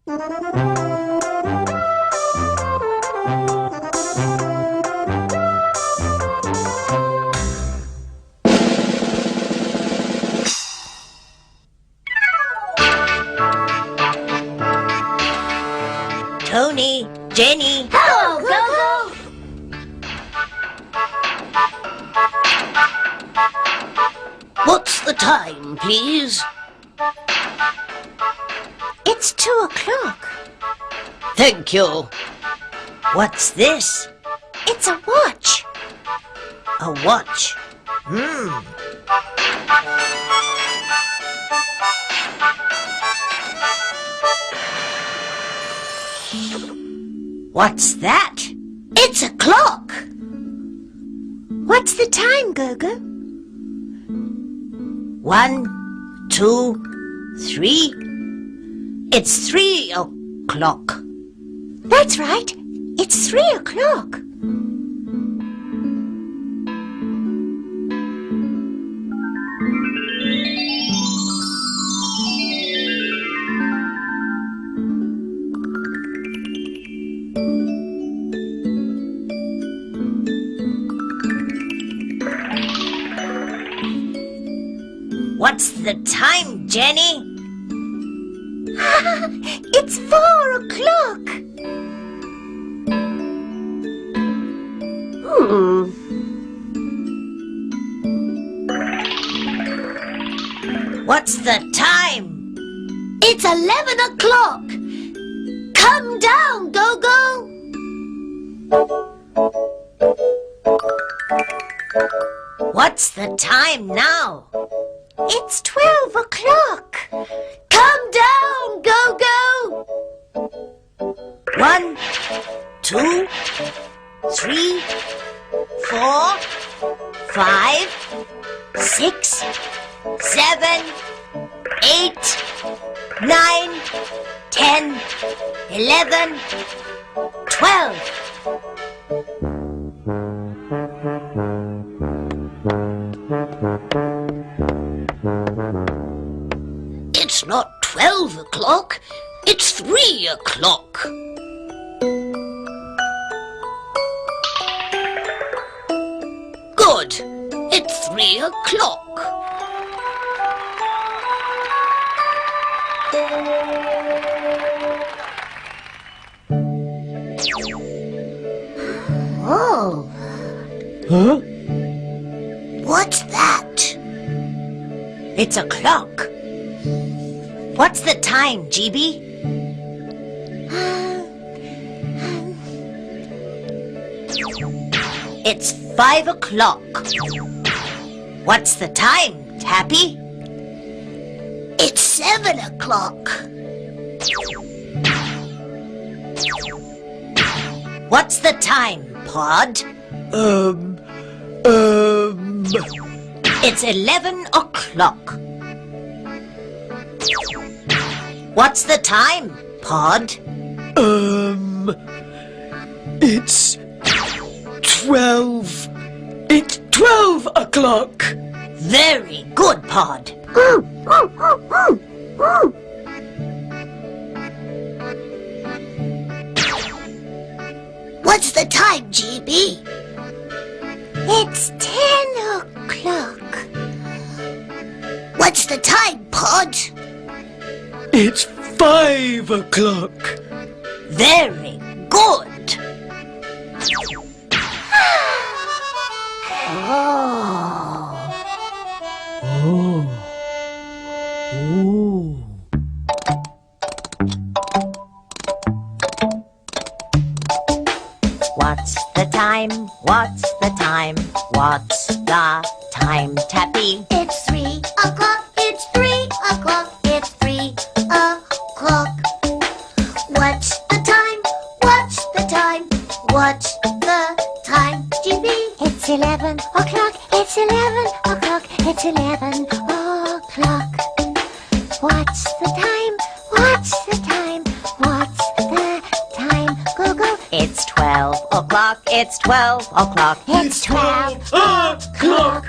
Tony, Jenny. Hello, Gogo! What's the time, please? It's 2 o'clock. Thank you. What's this? It's a watch. A watch. What's that? It's a clock. What's the time, Gogo? 1, 2, 3. It's 3 o'clock. That's right. It's 3 o'clock. What's the time, Jenny? It's 4 o'clock. What's the time? It's 11 o'clock. Come down, Gogo. What's the time now? It's 12 o'clock. Come down, Gogo. 1, 2, 3, 4, 5, 6, 7, 8, 9, 10, 11, 12. It's not 12 o'clock. It's 3 o'clock. Good. It's 3 o'clock. Oh, Huh? what's that? It's a clock. What's the time, GB? It's 5 o'clock. What's the time, Tappy? It's 7 o'clock. What's the time, Pod? It's 11 o'clock. What's the time, Pod? It's 12. It's 12 o'clock. Very good, Pod. What's the time, GB? It's 10 o'clock. What's the time, Pod? It's 5 o'clock. Very good. What's the time? What's the time? What's the time, Tappy? It's 3 o'clock. It's 3 o'clock. It's 3 o'clock. What's the time? What's the time? What's the time, GB? It's 11 o'clock. It's 11 o'clock. It's 11 o'clock. What's the time? What's the time? What's the time, Gogo? It's 12 o'clock. It's 12 o'clock. It's 12 o'clock.